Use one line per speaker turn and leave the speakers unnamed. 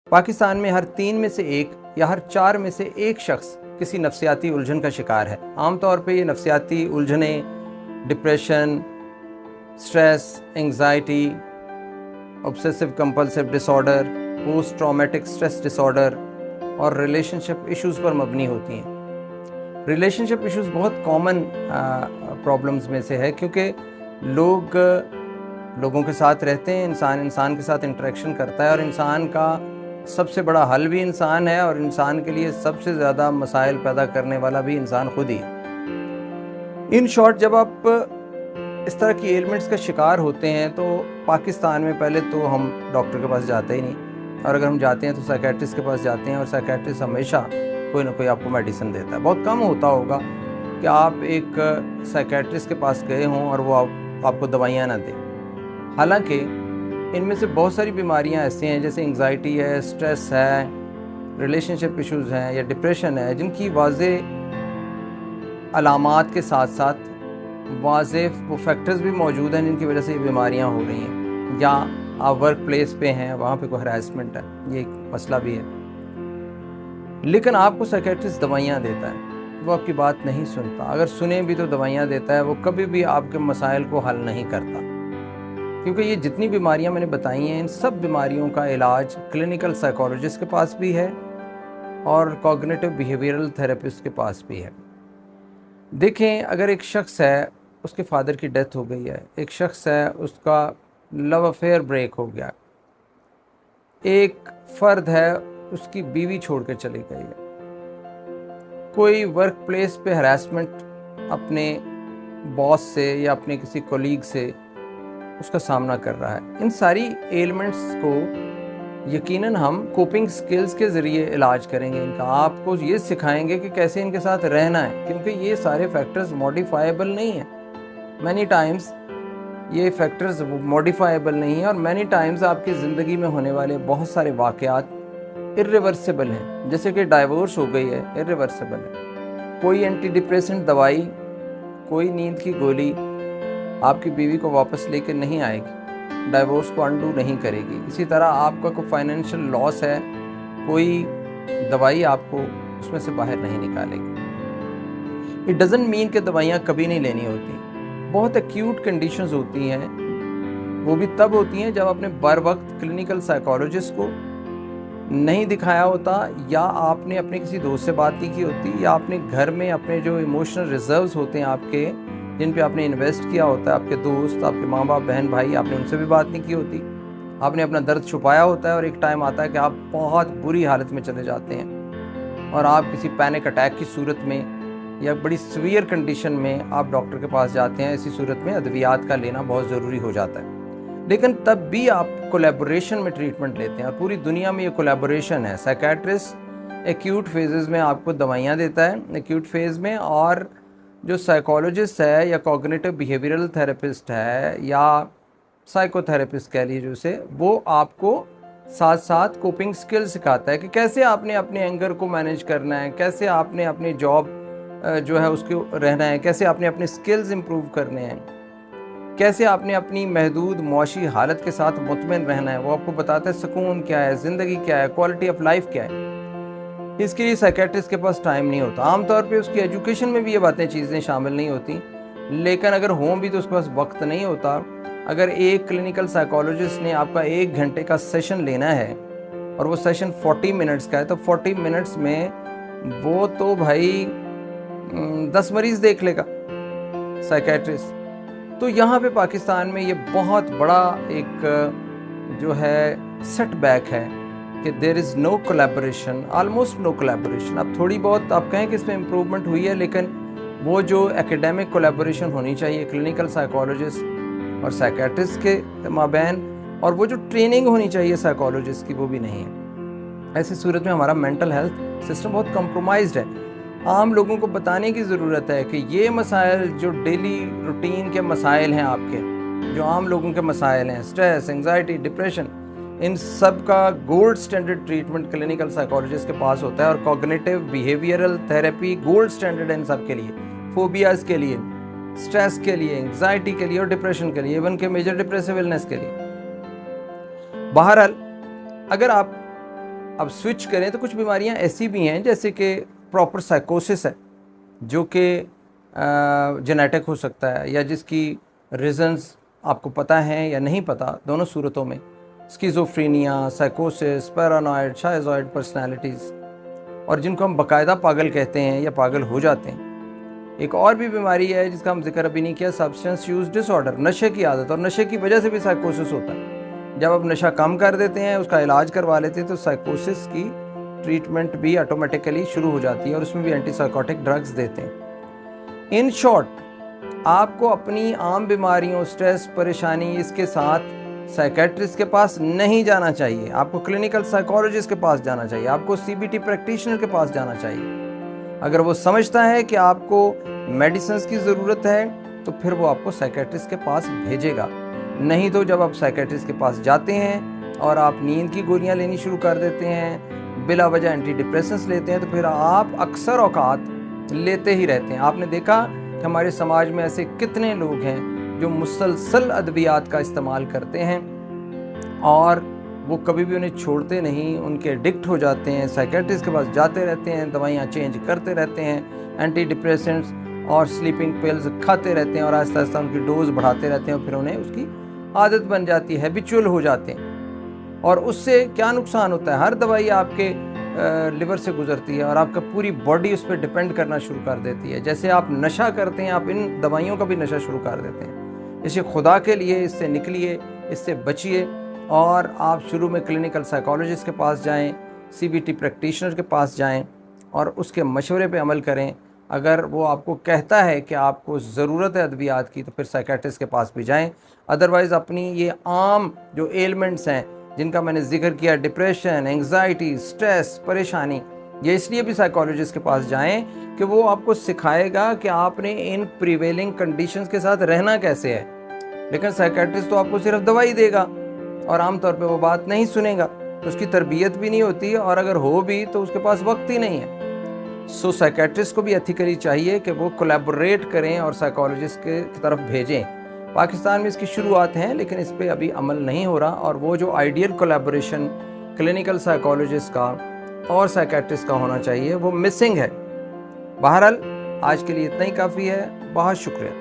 पाकिस्तान में हर 3 में से 1 या हर 4 में से 1 शख्स किसी नफ्सियाती उलझन का शिकार है। आमतौर पे ये नफ्सियाती उलझनें depression, stress, anxiety, obsessive compulsive disorder, post traumatic stress disorder और रिलेशनशिप इश्यूज़ पर मबनी होती हैं। रिलेशनशिप इश्यूज़ बहुत कॉमन प्रॉब्लम्स में से है, क्योंकि लोगों के साथ रहते हैं, इंसान के साथ इंटरेक्शन करता है और इंसान का सबसे बड़ा हल भी इंसान है और इंसान के लिए सबसे ज़्यादा मसाइल पैदा करने वाला भी इंसान खुद ही है। इन शॉर्ट, जब आप इस तरह की एलिमेंट्स का शिकार होते हैं तो पाकिस्तान में पहले तो हम डॉक्टर के पास जाते ही नहीं, और अगर हम जाते हैं तो साइकेट्रिस्ट के पास जाते हैं और साइकेट्रिस्ट हमेशा कोई ना कोई आपको मेडिसिन देता है। बहुत कम होता होगा कि आप एक साइकेट्रिस्ट के पास गए हों और वो आपको दवाइयाँ ना दें। हालांकि इनमें से बहुत सारी बीमारियां ऐसी हैं, जैसे एंग्जाइटी है, स्ट्रेस है, रिलेशनशिप इश्यूज़ हैं या डिप्रेशन है, जिनकी वाज़ेह अलामात के साथ साथ वाज़ेह वो फैक्टर्स भी मौजूद हैं जिनकी वजह से ये बीमारियां हो रही हैं। या आप वर्क प्लेस पे हैं, वहाँ पे कोई हरासमेंट है, ये एक मसला भी है। लेकिन आपको साइकेट्रिस्ट दवाइयाँ देता है, वो आपकी बात नहीं सुनता। अगर सुने भी तो दवाइयाँ देता है, वो कभी भी आपके मसाइल को हल नहीं करता। क्योंकि ये जितनी बीमारियां मैंने बताई हैं, इन सब बीमारियों का इलाज क्लिनिकल साइकोलॉजिस्ट के पास भी है और कॉग्निटिव बिहेवियरल थेरेपिस्ट के पास भी है। देखें, अगर एक शख्स है, उसके फादर की डेथ हो गई है, एक शख्स है, उसका लव अफेयर ब्रेक हो गया, एक फ़र्द है, उसकी बीवी छोड़ कर चली गई है, कोई वर्क प्लेस पे हरासमेंट अपने बॉस से या अपने किसी कोलीग से उसका सामना कर रहा है, इन सारी एलिमेंट्स को यकीनन हम कोपिंग स्किल्स के ज़रिए इलाज करेंगे। इनका आपको ये सिखाएंगे कि कैसे इनके साथ रहना है, क्योंकि ये सारे फैक्टर्स मॉडिफाइबल नहीं हैं। मैनी टाइम्स ये फैक्टर्स मॉडिफाइबल नहीं है और मैनी टाइम्स आपकी ज़िंदगी में होने वाले बहुत सारे वाक़यात इर्रिवर्सिबल हैं। जैसे कि डाइवोर्स हो गई है, इर्रिवर्सिबल है। कोई एंटी डिप्रेसेंट दवाई, कोई नींद की गोली आपकी बीवी को वापस लेकर नहीं आएगी, डाइवोर्स को अंडू नहीं करेगी। इसी तरह आपका कोई फाइनेंशियल लॉस है, कोई दवाई आपको उसमें से बाहर नहीं निकालेगी। इट डजंट मीन कि दवाइयाँ कभी नहीं लेनी होती। बहुत एक्यूट कंडीशंस होती हैं, वो भी तब होती हैं जब आपने बर वक्त क्लिनिकल साइकोलॉजिस्ट को नहीं दिखाया होता, या आपने अपने किसी दोस्त से बात नहीं की होती, या आपने घर में अपने जो इमोशनल रिजर्व्स होते हैं आपके, जिन पे आपने इन्वेस्ट किया होता है, आपके दोस्त, आपके माँ बाप, बहन भाई, आपने उनसे भी बात नहीं की होती। आपने अपना दर्द छुपाया होता है और एक टाइम आता है कि आप बहुत बुरी हालत में चले जाते हैं और आप किसी पैनिक अटैक की सूरत में या बड़ी सीवियर कंडीशन में आप डॉक्टर के पास जाते हैं। इसी सूरत में अद्वियात का लेना बहुत ज़रूरी हो जाता है। लेकिन तब भी आप कोलैबोरेशन में ट्रीटमेंट लेते हैं और पूरी दुनिया में ये कोलैबोरेशन है। साइकेट्रिस्ट एक्यूट फेजेज़ में आपको दवाइयाँ देता है, एक्यूट फेज़ में, और जो साइकोलॉजिस्ट है या कॉग्निटिव बिहेवियरल थेरेपिस्ट है या साइकोथेरेपिस्ट कह लीजिए उसे, वो आपको साथ साथ कोपिंग स्किल सिखाता है कि कैसे आपने अपने एंगर को मैनेज करना है, कैसे आपने अपनी जॉब जो है उसको रहना है, कैसे आपने अपने स्किल्स इम्प्रूव करने हैं, कैसे आपने अपनी महदूद मुआशी हालत के साथ मुतमईन रहना है। वो आपको बताता है सुकून क्या है, ज़िंदगी क्या है, क्वालिटी ऑफ लाइफ क्या है। इसके लिए साइकेट्रिस्ट के पास टाइम नहीं होता। आमतौर पे उसकी एजुकेशन में भी ये बातें चीज़ें शामिल नहीं होती, लेकिन अगर हों भी तो उसके पास वक्त नहीं होता। अगर एक क्लिनिकल साइकोलॉजिस्ट ने आपका 1 घंटे का सेशन लेना है और वो सेशन 40 मिनट्स का है, तो 40 मिनट्स में वो तो भाई 10 मरीज़ देख लेगा साइकेट्रिस्ट। तो यहाँ पे पाकिस्तान में ये बहुत बड़ा एक जो है सेटबैक है कि there is no collaboration, almost no collaboration. अब थोड़ी बहुत आप कहें कि इसमें इम्प्रूवमेंट हुई है, लेकिन वो जो एकेडमिक कोलैबोरेशन होनी चाहिए क्लिनिकल साइकोलॉजिस्ट और साइकेट्रिस्ट के माबैन, और वो जो ट्रेनिंग होनी चाहिए साइकोलॉजिस्ट की, वो भी नहीं है। ऐसी सूरत में हमारा मेंटल हेल्थ सिस्टम बहुत कॉम्प्रोमाइज्ड है। आम लोगों को बताने की ज़रूरत है कि ये मसाइल जो डेली रूटीन के मसाइल हैं आपके, जो आम लोगों के मसाइल हैं, स्ट्रेस, एंग्जाइटी, डिप्रेशन, इन सब का gold standard treatment clinical psychologist के पास होता है। और cognitive behavioural therapy gold standard है इन सब के लिए, फोबियाज़ के लिए, स्ट्रेस के लिए, एंग्जाइटी के लिए और डिप्रेशन के लिए, इवन के मेजर डिप्रेसिव इलनेस के लिए। बहरहाल, अगर आप अब स्विच करें तो कुछ बीमारियां ऐसी भी हैं जैसे कि प्रॉपर साइकोसिस है, जो कि जेनेटिक हो सकता है या जिसकी रीजंस आपको पता है या नहीं पता, दोनों सूरतों में स्किज़ोफ्रेनिया, साइकोसिस, पैरानॉइड, शाइज़ॉइड पर्सनैलिटीज़, और जिनको हम बाकायदा पागल कहते हैं या पागल हो जाते हैं। एक और भी बीमारी है जिसका हम जिक्र अभी नहीं किया, सब्सटेंस यूज़ डिसऑर्डर, नशे की आदत, और नशे की वजह से भी साइकोसिस होता है। जब आप नशा कम कर देते हैं, उसका इलाज करवा लेते हैं, तो साइकोसिस की ट्रीटमेंट भी ऑटोमेटिकली शुरू हो जाती है और उसमें भी एंटीसाइकोटिक ड्रग्स देते हैं। इन शॉर्ट, आपको अपनी आम बीमारियों, स्ट्रेस, परेशानी, इसके साथ साइकेट्रिस्ट के पास नहीं जाना चाहिए, आपको क्लिनिकल साइकोलॉजिस्ट के पास जाना चाहिए, आपको सीबीटी प्रैक्टिशनर के पास जाना चाहिए। अगर वो समझता है कि आपको मेडिसिन की ज़रूरत है तो फिर वो आपको साइकेट्रिस्ट के पास भेजेगा। नहीं तो जब आप साइकेट्रिस्ट के पास जाते हैं और आप नींद की गोलियां लेनी शुरू कर देते हैं, बिला वजह एंटी डिप्रेसेंट्स लेते हैं, तो फिर आप अक्सर औकात लेते ही रहते हैं। आपने देखा कि हमारे समाज में ऐसे कितने लोग हैं जो मुसलसल अद्वियात का इस्तेमाल करते हैं और वो कभी भी उन्हें छोड़ते नहीं, उनके एडिक्ट हो जाते हैं, साइकेट्रिस्ट के पास जाते रहते हैं, दवाइयाँ चेंज करते रहते हैं, एंटी डिप्रेसेंट्स और स्लीपिंग पिल्स खाते रहते हैं और आहिस्ता आहिस्ता उनकी डोज बढ़ाते रहते हैं और फिर उन्हें उसकी आदत बन जाती है, हैबिचुअल हो जाते हैं। और उससे क्या नुकसान होता है, हर दवाई आपके लिवर से गुजरती है और आपका पूरी बॉडी उस पर डिपेंड करना शुरू कर देती है। जैसे आप नशा करते हैं, आप इन दवाइयों का भी नशा शुरू कर देते हैं। इसे खुदा के लिए इससे निकलिए, इससे बचिए और आप शुरू में क्लिनिकल साइकोलॉजिस्ट के पास जाएं, सीबीटी प्रैक्टिशनर के पास जाएं और उसके मशवरे पे अमल करें। अगर वो आपको कहता है कि आपको ज़रूरत है अद्वियात की, तो फिर साइकेट्रिस्ट के पास भी जाएं। अदरवाइज़ अपनी ये आम जो एलिमेंट्स हैं जिनका मैंने जिक्र किया, डिप्रेशन, एंग्जाइटी, स्ट्रेस, परेशानी, ये इसलिए भी साइकोलॉजिस्ट के पास जाएं कि वो आपको सिखाएगा कि आपने इन प्रिवेलिंग कंडीशंस के साथ रहना कैसे है। लेकिन साइकेट्रिस्ट तो आपको सिर्फ दवाई देगा और आमतौर पे वो बात नहीं सुनेगा, तो उसकी तरबियत भी नहीं होती और अगर हो भी तो उसके पास वक्त ही नहीं है। सो साइकेट्रिस्ट को भी एथिकली चाहिए कि वो कोलैबोरेट करें और साइकोलॉजिस्ट के तरफ भेजें। पाकिस्तान में इसकी शुरुआत हैं लेकिन इस पर अभी अमल नहीं हो रहा और वो जो आइडियल कोलैबोरेशन क्लिनिकल साइकोलॉजिस्ट का और साइकेट्रिस्ट का होना चाहिए वो मिसिंग है। बहरहाल आज के लिए इतना ही काफ़ी है। बहुत शुक्रिया।